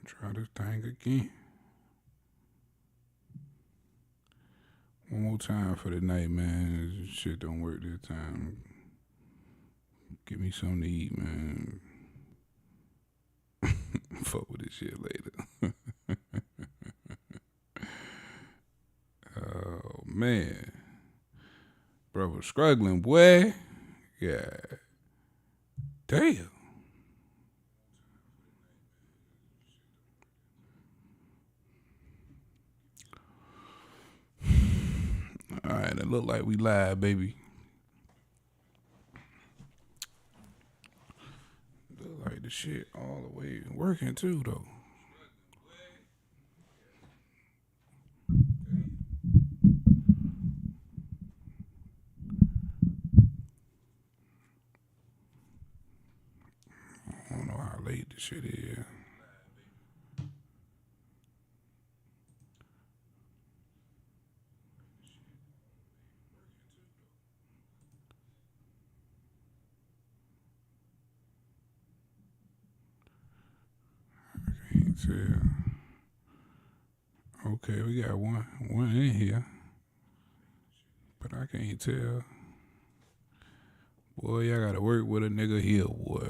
Try this thing again. One more time for the night, man. This shit don't work this time. Give me something to eat, man. Fuck with this shit later. Oh, man. Brother struggling, boy. Yeah. Damn. All right, it look like we live, baby. Look like the shit all the way working too, though. I don't know how late this shit is. Can't tell. Okay, we got one in here, but I can't tell. Boy, y'all gotta work with a nigga here, boy.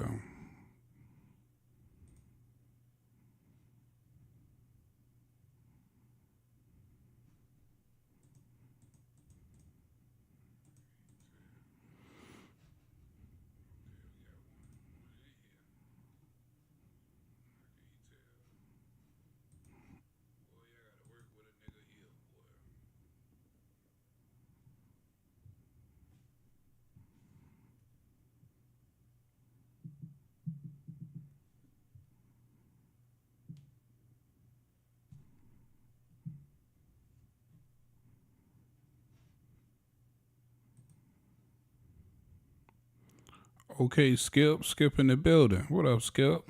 Okay, Skip in the building. What up, Skip?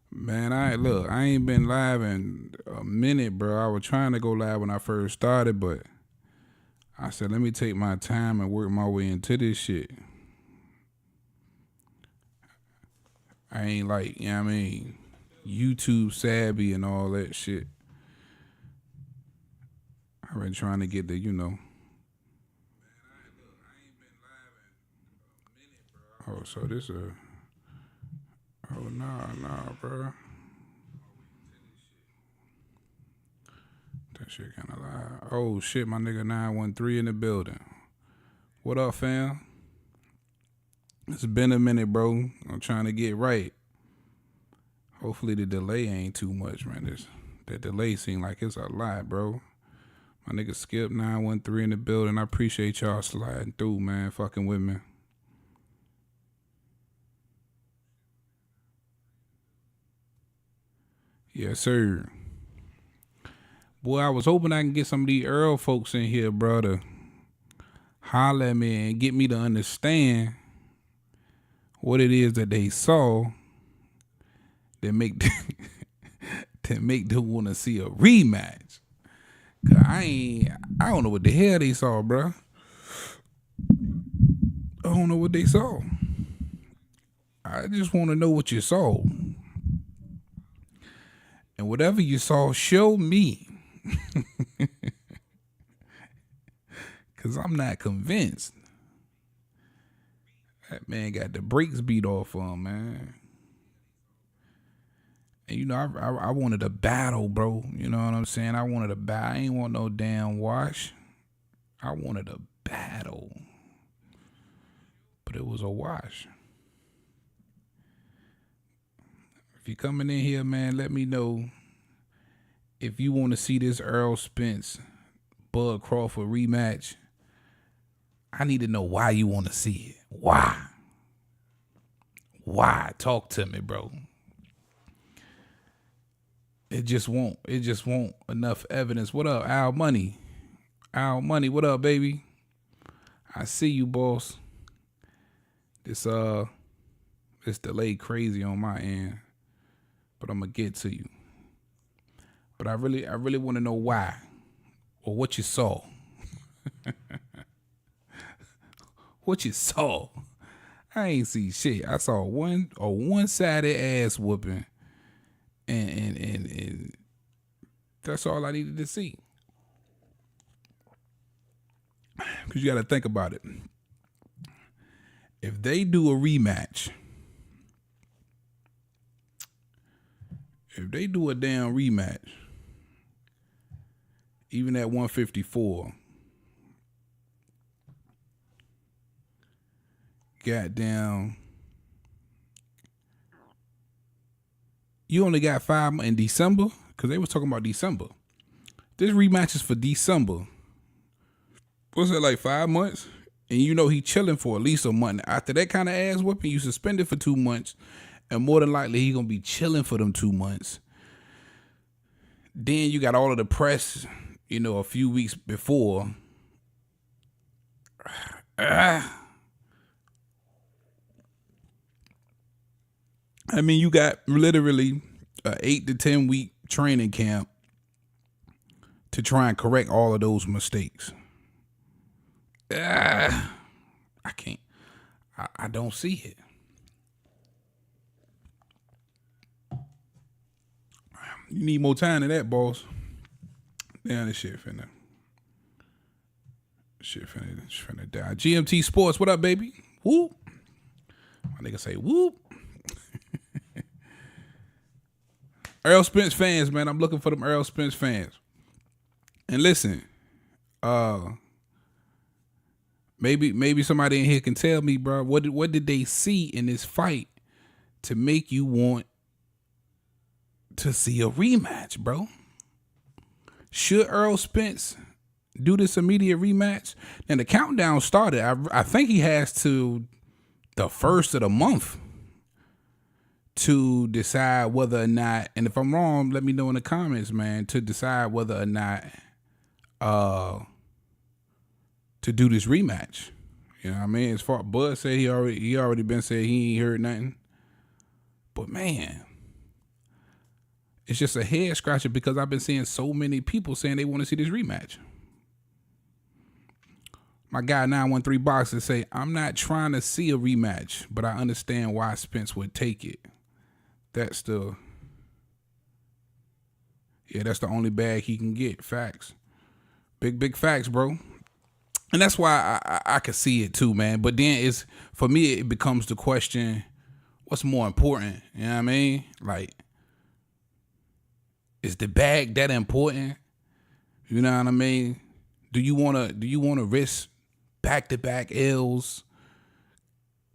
Man, I ain't been live in a minute, bro. I was trying to go live when I first started, but I said, let me take my time and work my way into this shit. I ain't like, you know what I mean, YouTube savvy and all that shit. I've been trying to get the, Oh, so this oh, nah, bro. That shit kind of live. Oh, shit, my nigga 913 in the building. What up, fam? It's been a minute, bro. I'm trying to get right. Hopefully the delay ain't too much, man. That delay seem like it's a lot, bro. My nigga Skip 913 in the building. I appreciate y'all sliding through, man. Fucking with me. Yes, sir. Boy, I was hoping I can get some of these Errol folks in here, bro, to holler at me and get me to understand what it is that they saw that make them want to see a rematch. Cause I don't know what the hell they saw, bro. I don't know what they saw. I just want to know what you saw. And whatever you saw, show me. Cause I'm not convinced. That man got the brakes beat off him, man. And I wanted a battle, bro. You know what I'm saying? I wanted a battle. I ain't want no damn wash. I wanted a battle. But it was a wash. If you're coming in here, man, let me know if you want to see this Errol Spence Bud Crawford rematch. I need to know why you want to see it. Why? Why? Talk to me, bro. It just won't enough evidence. What up, Al Money? Al Money, what up, baby? I see you, boss. This delay crazy on my end, but I'm gonna get to you. But I really want to know why or what you saw. What you saw. I ain't see shit. I saw one-sided ass whooping, and that's all I needed to see. Because you got to think about it. If they do a rematch, if they do a damn rematch, even at 154, goddamn, you only got 5 in December? Because they was talking about December. This rematch is for December. What's it, like 5 months? And you know he chilling for at least a month. After that kind of ass whooping, you suspended for 2 months. And more than likely, he going to be chilling for them 2 months. Then you got all of the press, you know, a few weeks before. I mean, you got literally an 8 to 10 week training camp to try and correct all of those mistakes. I can't. I don't see it. You need more time than that, boss. Damn, this shit finna die. GMT Sports, what up, baby? Whoop. My nigga say whoop. Errol Spence fans, man. I'm looking for them Errol Spence fans. And listen, maybe somebody in here can tell me, bro, what did they see in this fight to make you want to see a rematch, bro? Should Errol Spence do this immediate rematch? And the countdown started. I think he has to the first of the month to decide whether or not, and if I'm wrong, let me know in the comments, man, to decide whether or not to do this rematch. You know what I mean? As far Bud said he already been said he ain't heard nothing. But man, it's just a head scratcher because I've been seeing so many people saying they want to see this rematch. My guy 913 Boxer say, I'm not trying to see a rematch, but I understand why Spence would take it. That's the only bag he can get. Facts. Big facts, bro. And that's why I could see it too, man. But then for me, it becomes the question, what's more important? You know what I mean? Like, is the bag that important? You know what I mean? Do you wanna risk back-to-back L's,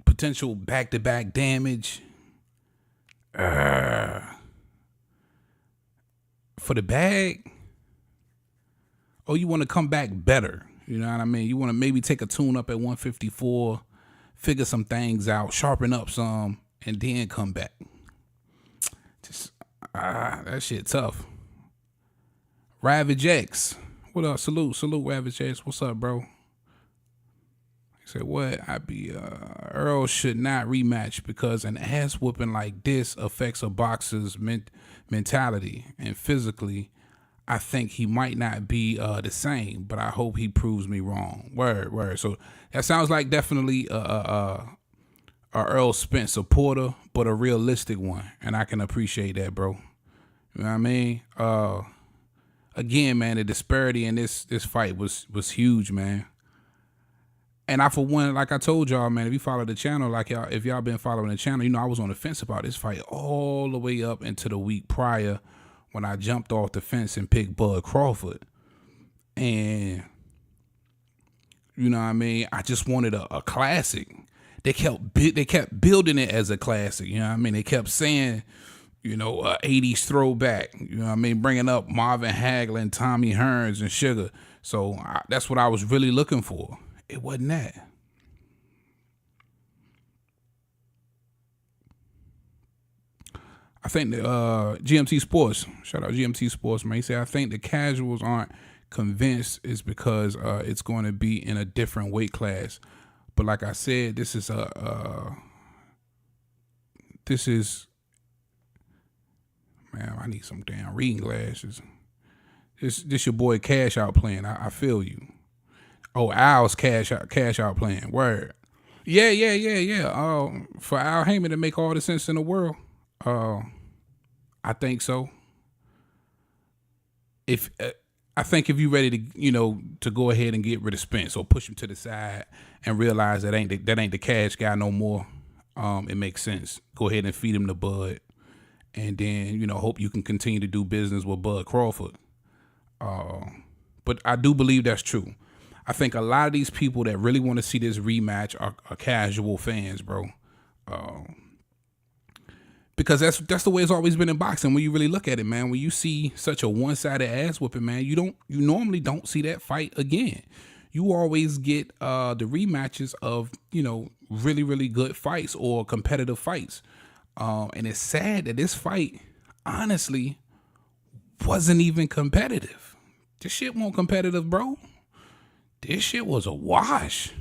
potential back-to-back damage? For the bag? Or you want to come back better? You know what I mean? You want to maybe take a tune up at 154, figure some things out, sharpen up some, and then come back. Just, that shit tough. Ravage X. What up? Salute, Ravage X. What's up, bro? He said, what? Earl should not rematch because an ass whooping like this affects a boxer's mentality and physically. I think he might not be the same, but I hope he proves me wrong. Word. So that sounds like definitely a Errol Spence supporter, but a realistic one, and I can appreciate that, bro. You know what I mean? Again, man, the disparity in this fight was huge, man. And I, for one, like I told y'all, man, if you follow the channel, if y'all been following the channel, you know I was on the fence about this fight all the way up into the week prior when I jumped off the fence and picked Bud Crawford. And, you know what I mean? I just wanted a classic. They kept building it as a classic, you know what I mean? They kept saying, you know, 80s throwback, you know what I mean? Bringing up Marvin Hagler and Tommy Hearns and Sugar. So that's what I was really looking for. It wasn't that. I think the GMT Sports, shout out GMT Sports, man. He said, I think the casuals aren't convinced is because it's going to be in a different weight class. But like I said, this is man, I need some damn reading glasses. This your boy Cash Out playing. I feel you. Oh, Al's Cash Out playing. Word. Yeah. For Al Heyman to make all the sense in the world, I think so. If I think if you're ready to, to go ahead and get rid of Spence or push him to the side and realize that ain't the cash guy no more, it makes sense. Go ahead and feed him the Bud, and then hope you can continue to do business with Bud Crawford. But I do believe that's true. I think a lot of these people that really want to see this rematch are casual fans, bro. Because that's the way it's always been in boxing. When you really look at it, man, when you see such a one-sided ass whooping, man, you normally don't see that fight again. You always get the rematches of really really good fights or competitive fights. And it's sad that this fight, honestly, wasn't even competitive. This shit wasn't competitive, bro. This shit was a wash.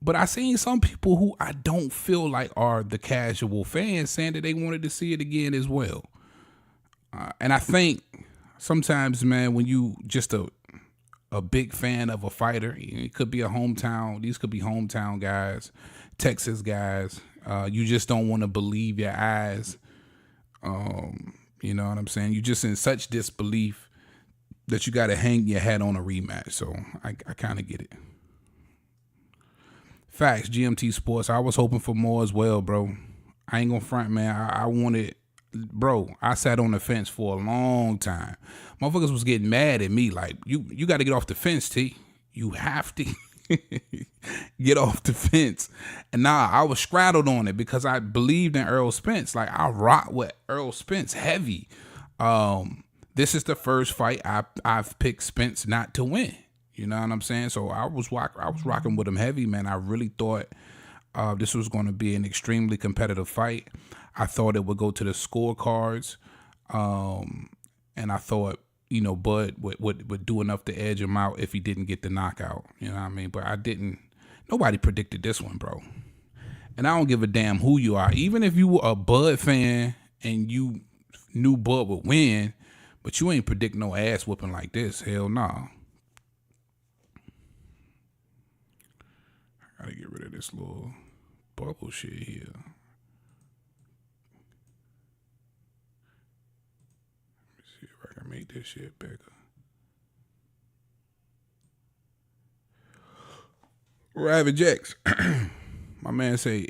But I seen some people who I don't feel like are the casual fans saying that they wanted to see it again as well. And I think sometimes, man, when you just a big fan of a fighter, it could be these could be hometown guys, Texas guys. You just don't want to believe your eyes. You know what I'm saying? You just in such disbelief that you got to hang your hat on a rematch. So I kind of get it. Facts, GMT Sports. I was hoping for more as well, bro. I ain't gonna front, man. I wanted, bro. I sat on the fence for a long time. Motherfuckers was getting mad at me, like you got to get off the fence, T. You have to get off the fence. And I was straddled on it because I believed in Errol Spence. Like I rock with Errol Spence heavy. This is the first fight I've picked Spence not to win. You know what I'm saying? So I was rocking with him heavy, man. I really thought this was going to be an extremely competitive fight. I thought it would go to the scorecards, and I thought Bud would do enough to edge him out if he didn't get the knockout. You know what I mean? But I didn't. Nobody predicted this one, bro. And I don't give a damn who you are. Even if you were a Bud fan and you knew Bud would win, but you ain't predict no ass whooping like this. Hell no. Nah. Gotta get rid of this little bubble shit here. Let me see if I can make this shit bigger. Ravage X. My man say,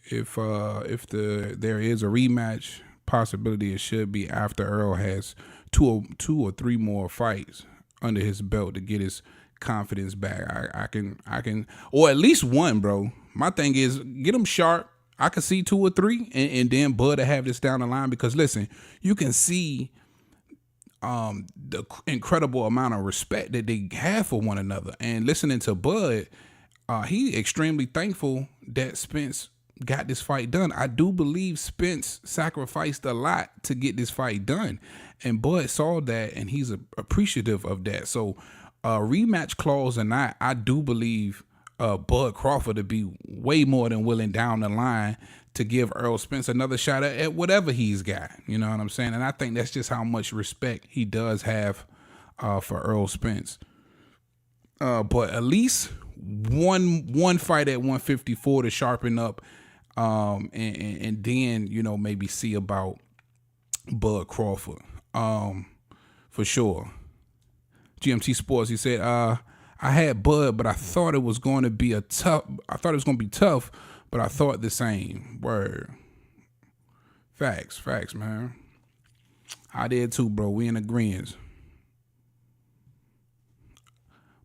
if there is a rematch possibility, it should be after Errol has two or three more fights under his belt to get his confidence back. I can, or at least one, bro. My thing is get him sharp. I could see 2 or 3, and then Bud to have this down the line, because listen, you can see the incredible amount of respect that they have for one another. And listening to Bud, he extremely thankful that Spence got this fight done. I do believe Spence sacrificed a lot to get this fight done, and Bud saw that, and he's appreciative of that. So rematch clause or not, I do believe Bud Crawford to be way more than willing down the line to give Errol Spence another shot at whatever he's got. You know what I'm saying? And I think that's just how much respect he does have for Errol Spence. But at least one fight at 154 to sharpen up, and then maybe see about Bud Crawford for sure. GMT Sports, he said, I had Bud, but I thought it was going to be tough, but I thought the same. Word. Facts, man. I did too, bro. We in agreement.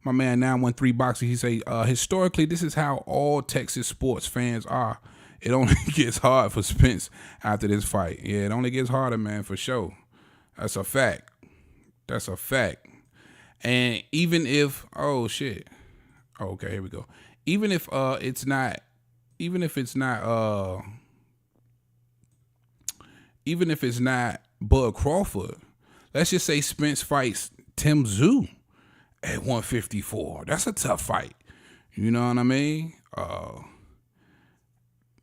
My man 913 Boxer, he say, historically, this is how all Texas sports fans are. It only gets hard for Spence after this fight. Yeah, it only gets harder, man, for sure. That's a fact. And even if, okay, here we go. Even if it's not Bud Crawford, let's just say Spence fights Tim Tszyu at 154. That's a tough fight. You know what I mean?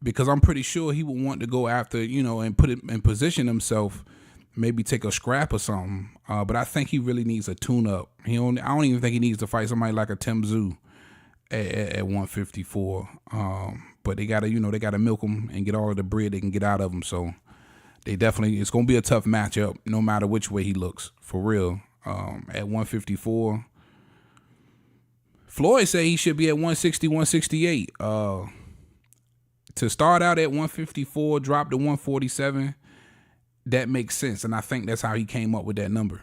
Because I'm pretty sure he would want to go after, and put it and position himself maybe take a scrap or something. But I think he really needs a tune-up. I don't even think he needs to fight somebody like a Tim Tszyu at 154. But they gotta milk him and get all of the bread they can get out of him. So it's gonna be a tough matchup no matter which way he looks, for real. At 154, Floyd said he should be at 160, 168. To start out at 154, drop to 147, that makes sense. And I think that's how he came up with that number.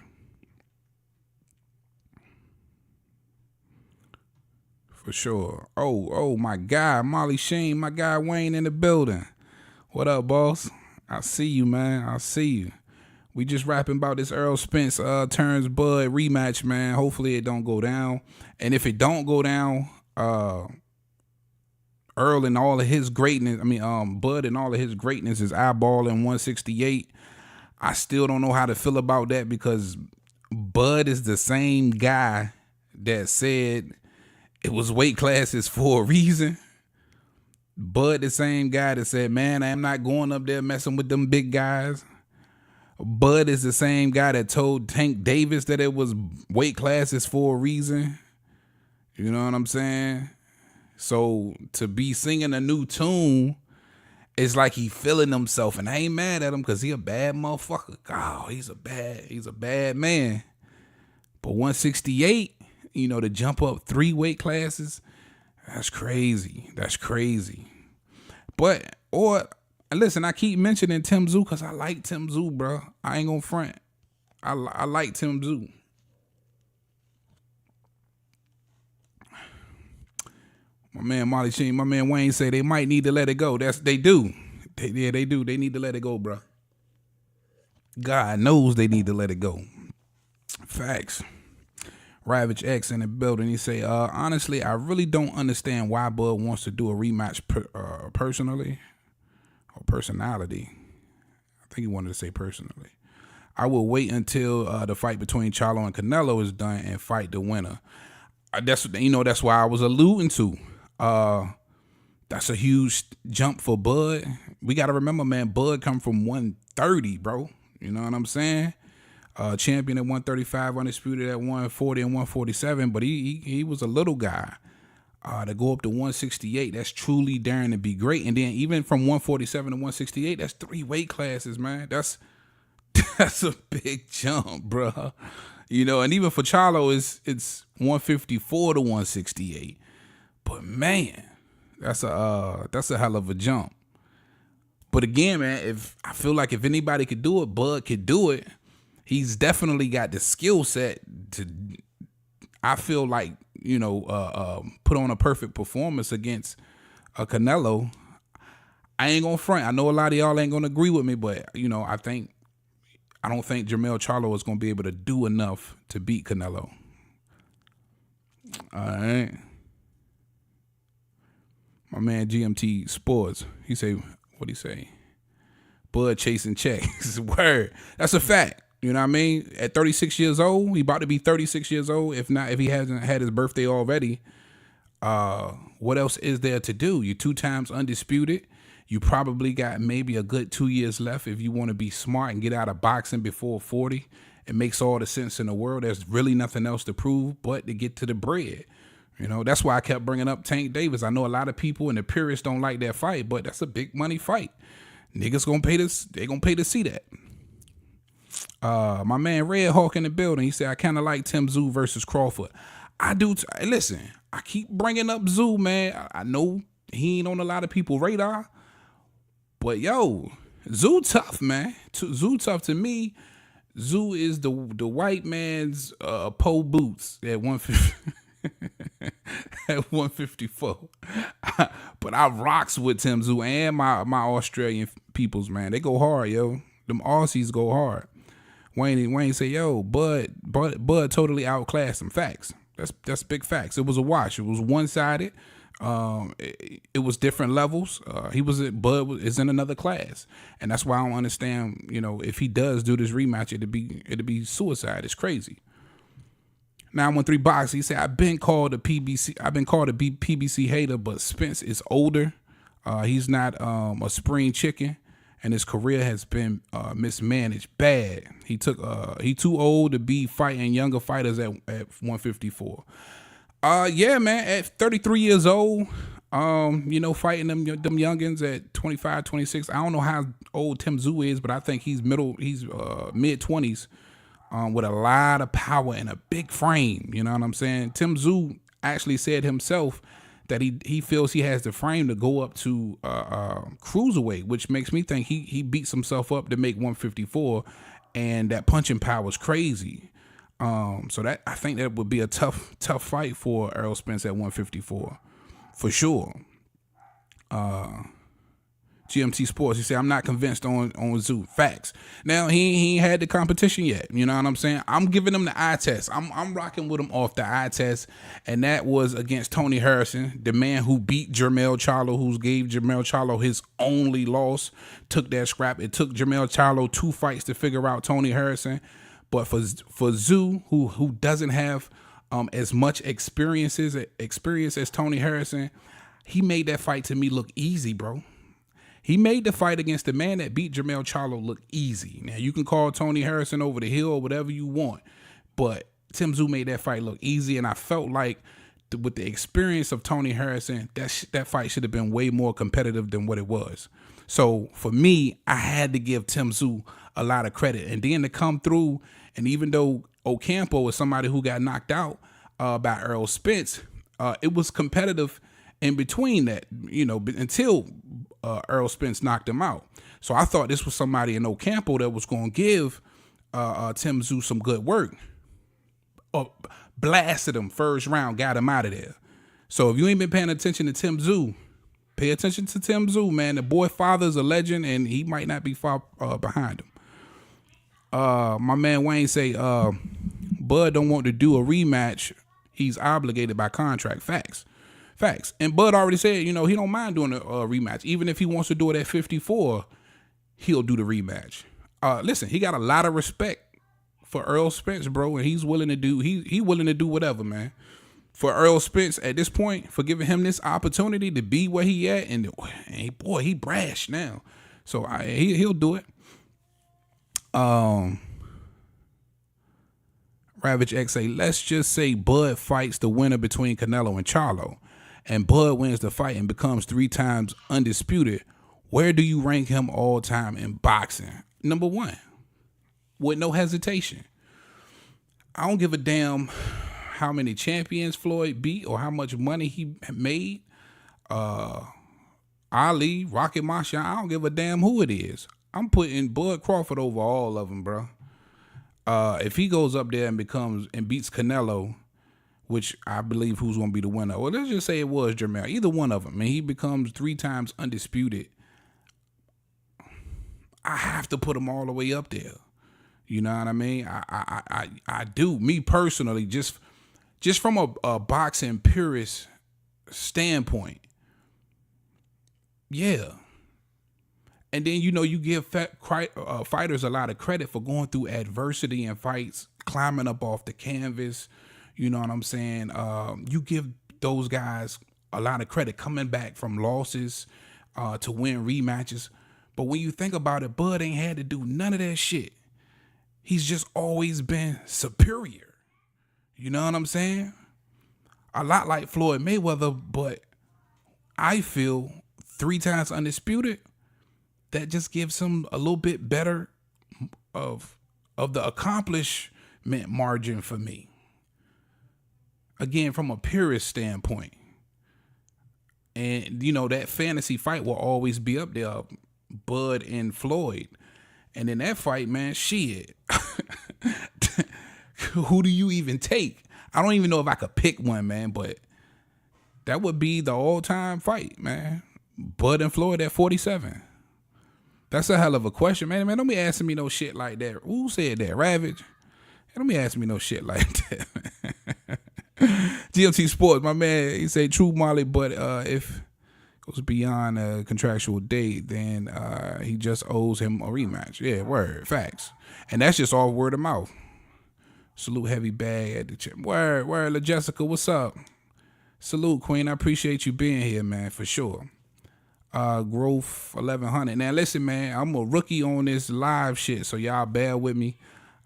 For sure. Oh, my guy, Molly Sheen, my guy Wayne in the building. What up, boss? I see you, man. I see you. We just rapping about this Errol Spence turns Bud rematch, man. Hopefully it don't go down. And if it don't go down, Earl and all of his greatness, Bud and all of his greatness is eyeballing 168. I still don't know how to feel about that because Bud is the same guy that said it was weight classes for a reason. Bud the same guy that said, man, I'm not going up there messing with them big guys. Bud is the same guy that told Tank Davis that it was weight classes for a reason. You know what I'm saying? So to be singing a new tune, it's like he feeling himself, and I ain't mad at him because he a bad motherfucker. Oh, he's a bad man. But 168, to jump up 3 weight classes, that's crazy. That's crazy. Listen, I keep mentioning Tim Tszyu because I like Tim Tszyu, bro. I ain't gonna front. I like Tim Tszyu. My man Molly Sheen, my man Wayne say they might need to let it go. They do. They do. They need to let it go, bro. God knows they need to let it go. Facts. Ravage X in the building. He say, honestly, I really don't understand why Bud wants to do a rematch personally. Or personality. I think he wanted to say personally. I will wait until the fight between Charlo and Canelo is done and fight the winner. That's why I was alluding to. That's a huge jump for Bud. We got to remember, man, Bud come from 130, bro. You know what I'm saying? Champion at 135, undisputed at 140 and 147, but he was a little guy. To go up to 168, that's truly daring to be great. And then even from 147 to 168, that's 3 weight classes, man. That's a big jump, bro. And even for Charlo, it's 154 to 168. But man, that's a hell of a jump. But again, man, I feel like if anybody could do it, Bud could do it. He's definitely got the skill set to. I feel like put on a perfect performance against Canelo. I ain't gonna front. I know a lot of y'all ain't gonna agree with me, but I don't think Jermell Charlo is gonna be able to do enough to beat Canelo. All right. My man GMT Sports, he say, what'd he say? Bud chasing checks. Word. That's a fact. You know what I mean? At 36 years old, he about to be 36 years old. If he hasn't had his birthday already, what else is there to do? You're 2 times undisputed. You probably got maybe a good 2 years left if you want to be smart and get out of boxing before 40. It makes all the sense in the world. There's really nothing else to prove but to get to the bread. That's why I kept bringing up Tank Davis. I know a lot of people and the purists don't like that fight, but that's a big money fight. Niggas gonna pay this. They gonna pay to see that. My man Red Hawk in the building. He said, I kind of like Tim Tszyu versus Crawford. I do. Listen, I keep bringing up Tszyu, man. I know he ain't on a lot of people's radar, but yo, Tszyu tough, man. Tszyu tough to me. Tszyu is the white man's Poe Boots at 150. At 154. But I rocks with Tim Tszyu and my Australian peoples, man. They go hard, yo. Them Aussies go hard. Wayne say, yo, Bud totally outclassed him. Facts. That's big facts. It was a wash. It was one-sided. It was different levels. Bud is in another class, and that's why I don't understand. If he does do this rematch, it'd be suicide. It's crazy. 913 Box. He said, I've been called a PBC hater, but Spence is older. He's not a spring chicken, and his career has been mismanaged bad. He too old to be fighting younger fighters at 154. Yeah, man, at 33 years old, fighting them youngins at 25, 26. I don't know how old Tim Tszyu is, but I think he's mid 20s, with a lot of power and a big frame. You know what I'm saying? Tim Tszyu actually said himself that he feels he has the frame to go up to cruiserweight, which makes me think he beats himself up to make 154, and that punching power is crazy. So that I think that would be a tough fight for Errol Spence at 154, for sure. GMT Sports, he said, I'm not convinced on Tszyu. Facts. Now, he ain't had the competition yet. You know what I'm saying? I'm giving him the eye test. I'm rocking with him off the eye test, and that was against Tony Harrison, the man who beat Jermell Charlo, who gave Jermell Charlo his only loss, took that scrap. It took Jermell Charlo 2 fights to figure out Tony Harrison. But for Tszyu, who doesn't have as much experience as Tony Harrison, he made that fight to me look easy, bro. He made the fight against the man that beat Jermell Charlo look easy. Now, you can call Tony Harrison over the hill or whatever you want, but Tim Tszyu made that fight look easy, and I felt like with the experience of Tony Harrison, that fight should have been way more competitive than what it was. So for me, I had to give Tim Tszyu a lot of credit, and then to come through, and even though Ocampo was somebody who got knocked out by Errol Spence, it was competitive in between that, until Errol Spence knocked him out. So I thought this was somebody in Ocampo that was going to give Tim Tszyu some good work. Blasted him first round, got him out of there. So if you ain't been paying attention to Tim Tszyu, pay attention to Tim Tszyu, man. The boy father's a legend, and he might not be far behind him. My man Wayne say, Bud don't want to do a rematch. He's obligated by contract. Facts. And Bud already said, he don't mind doing a rematch. Even if he wants to do it at 54, he'll do the rematch. Listen, he got a lot of respect for Errol Spence, bro, and he's willing to do he willing to do whatever, man. For Errol Spence at this point, for giving him this opportunity to be where he at, and boy, he brash now. So he'll do it. Ravage X say, let's just say Bud fights the winner between Canelo and Charlo, and Bud wins the fight and becomes 3 times undisputed. Where do you rank him all time in boxing? Number 1, with no hesitation. I don't give a damn how many champions Floyd beat or how much money he made. Ali, Rocket Marchand, I don't give a damn who it is. I'm putting Bud Crawford over all of them, bro. If he goes up there and beats Canelo, which I believe who's going to be the winner, or let's just say it was Jermell, either one of them, and he becomes 3 times undisputed, I have to put him all the way up there. You know what I mean? I do. Me personally, just from a boxing purist standpoint, yeah. And then, you give fighters a lot of credit for going through adversity in fights, climbing up off the canvas. You know what I'm saying? You give those guys a lot of credit coming back from losses to win rematches. But when you think about it, Bud ain't had to do none of that shit. He's just always been superior. You know what I'm saying? A lot like Floyd Mayweather, but I feel 3 times undisputed, that just gives him a little bit better of the accomplishment margin for me. Again, from a purist standpoint. And, that fantasy fight will always be up there, Bud and Floyd. And in that fight, man, shit. Who do you even take? I don't even know if I could pick one, man, but that would be the all-time fight, man. Bud and Floyd at 47. That's a hell of a question, man. Don't be asking me no shit like that. Who said that? Ravage? Don't be asking me no shit like that, man. GLT Sports, my man, he said true Molly, but if it goes beyond a contractual date, then he just owes him a rematch. Yeah, word, facts. And that's just all word of mouth. Salute Heavy Bag at the chip. Word, La Jessica, what's up? Salute, Queen. I appreciate you being here, man, for sure. Growth 1100. Now listen, man, I'm a rookie on this live shit, so y'all bear with me.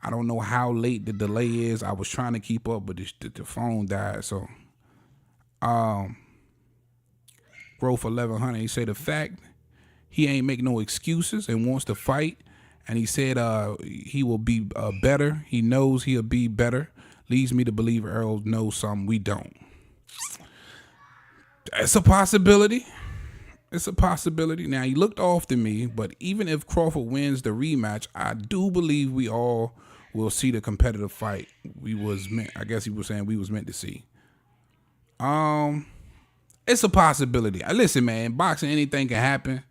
I don't know how late the delay is. I was trying to keep up, but the phone died. So, Growth 1100. He say the fact he ain't make no excuses and wants to fight, and he said he will be better. He knows he'll be better. Leads me to believe Errol knows something we don't. That's a possibility. It's a possibility. Now, he looked off to me, but even if Crawford wins the rematch, I do believe we all will see the competitive fight I guess he was saying we was meant to see. It's a possibility. Listen, man, boxing, anything can happen.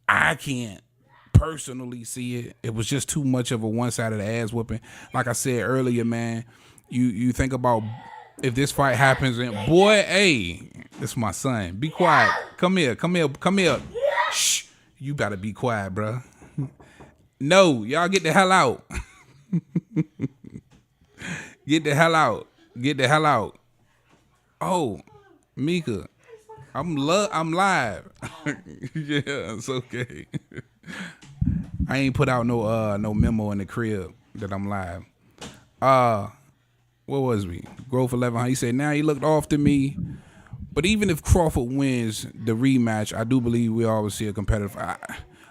I can't personally see it. It was just too much of a one-sided ass whooping. Like I said earlier, man, you think about if this fight happens and boy, hey, this is my son. Be quiet. Come here. Shh. You gotta be quiet, bro. No, y'all get the hell out. Get the hell out. Oh, Mika, I'm live. Yeah, it's okay. I ain't put out no memo in the crib that I'm live. What was we? Growth 1100. He said, now he looked off to me. But even if Crawford wins the rematch, I do believe we always see a competitive.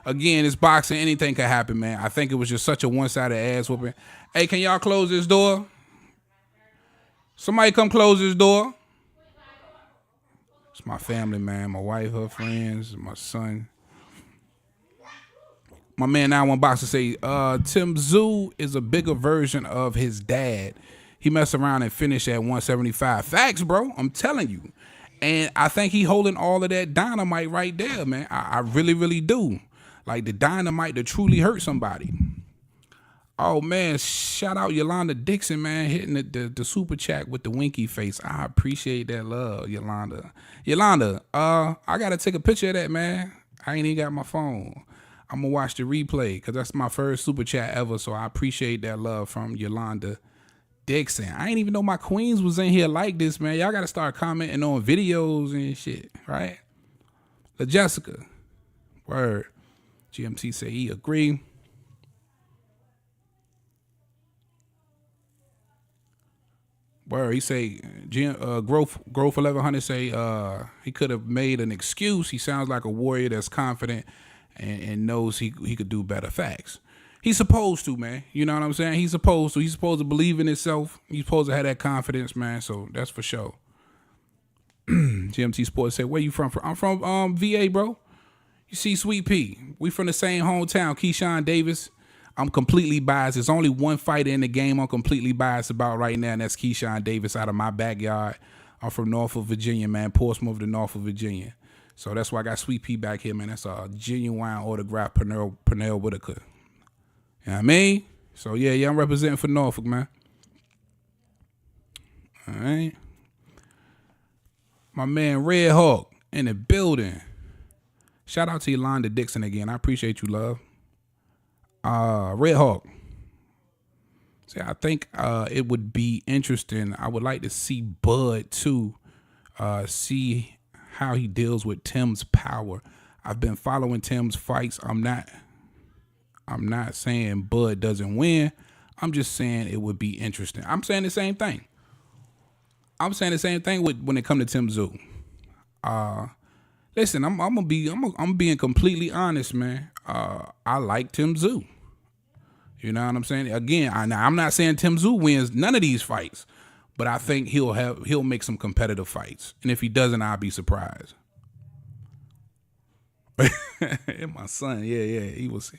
Again, it's boxing. Anything can happen, man. I think it was just such a one-sided ass whooping. Hey, can y'all close this door? Somebody come close this door. It's my family, man. My wife, her friends, my son. My man now one boxer say, Tim Tszyu is a bigger version of his dad. He messed around and finished at 175. Facts, bro. I'm telling you. And I think he holding all of that dynamite right there, man. I really, really do. Like the dynamite to truly hurt somebody. Oh, man. Shout out Yolanda Dixon, man, hitting the super chat with the winky face. I appreciate that love, Yolanda. Yolanda, I got to take a picture of that, man. I ain't even got my phone. I'm going to watch the replay because that's my first super chat ever. So I appreciate that love from Yolanda Dixon. I ain't even know my queens was in here like this, man. Y'all got to start commenting on videos and shit, right? La Jessica. Word. GMT say he agree. Word. He say, Growth 1100 say he could have made an excuse. He sounds like a warrior that's confident and knows he could do better. Facts. He's supposed to, man. You know what I'm saying? He's supposed to. He's supposed to believe in himself. He's supposed to have that confidence, man. So that's for sure. GMT Sports said, where you from? I'm from VA, bro. You see Sweet Pea. We from the same hometown, Keyshawn Davis. I'm completely biased. There's only one fighter in the game I'm completely biased about right now, and that's Keyshawn Davis out of my backyard. I'm from Norfolk, Virginia, man. Portsmouth to Norfolk, Virginia. So that's why I got Sweet Pea back here, man. That's a genuine autograph Pernell Whitaker. You know what I mean? So, yeah, I'm representing for Norfolk, man. All right. My man Red Hawk in the building. Shout out to Yolanda Dixon again. I appreciate you, love. Red Hawk. See, I think it would be interesting. I would like to see Bud, too. See how he deals with Tim's power. I've been following Tim's fights. I'm not saying Bud doesn't win. I'm just saying it would be interesting. I'm saying the same thing. When it comes to Tim Tszyu. Listen, I'm being completely honest, man. I like Tim Tszyu. You know what I'm saying? Again, I'm not saying Tim Tszyu wins none of these fights, but I think he'll make some competitive fights. And if he doesn't, I'll be surprised. And my son, yeah, he was.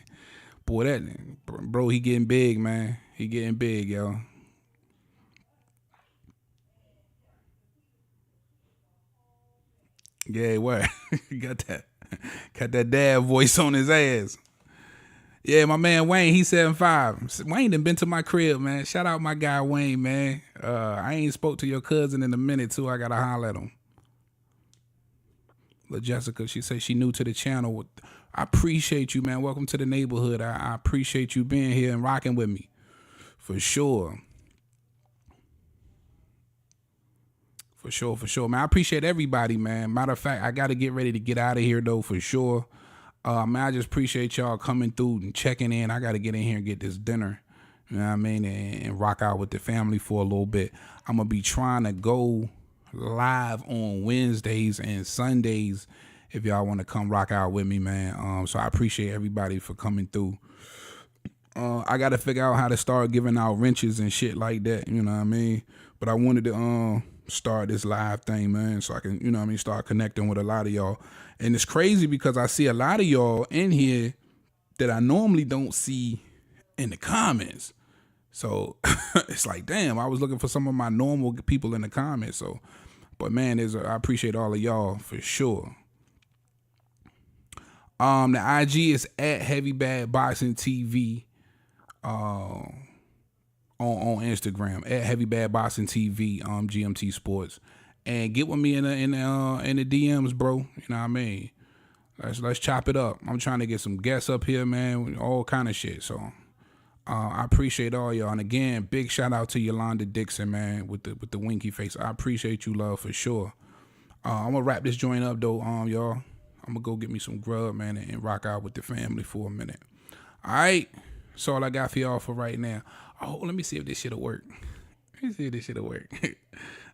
Boy, that bro, he getting big, man. He getting big, yo. Yeah, what? got that dad voice on his ass. Yeah, my man Wayne, he's 7'5". Wayne done been to my crib, man. Shout out my guy Wayne, man. I ain't spoke to your cousin in a minute too. I gotta holler at him. La Jessica, she said she new to the channel. I appreciate you, man. Welcome to the neighborhood. I appreciate you being here and rocking with me. For sure. For sure, man. I appreciate everybody, man. Matter of fact, I got to get ready to get out of here, though, for sure. Man, I just appreciate y'all coming through and checking in. I got to get in here and get this dinner, you know what I mean, and rock out with the family for a little bit. I'm going to be trying to go live on Wednesdays and Sundays if y'all want to come rock out with me, man. So I appreciate everybody for coming through. I got to figure out how to start giving out wrenches and shit like that, you know what I mean? But I wanted to start this live thing, man, so I can, you know what I mean, start connecting with a lot of y'all. And it's crazy because I see a lot of y'all in here that I normally don't see in the comments. So it's like, damn, I was looking for some of my normal people in the comments. So, but man, I appreciate all of y'all for sure. The IG is at Heavy Bad Boxing TV on Instagram, at Heavy Bad Boxing TV, GMT Sports. And get with me in the DMs, bro. You know what I mean? Let's chop it up. I'm trying to get some guests up here, man, all kind of shit. So I appreciate all y'all. And again, big shout out to Yolanda Dixon, man, with the winky face. I appreciate you, love, for sure. I'm gonna wrap this joint up though, y'all. I'm gonna go get me some grub, man, and rock out with the family for a minute. All right, that's all I got for y'all for right now. Oh, let me see if this shit'll work. Let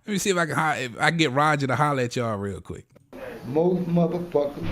me see if I can get Roger to holler at y'all real quick. Most motherfuckers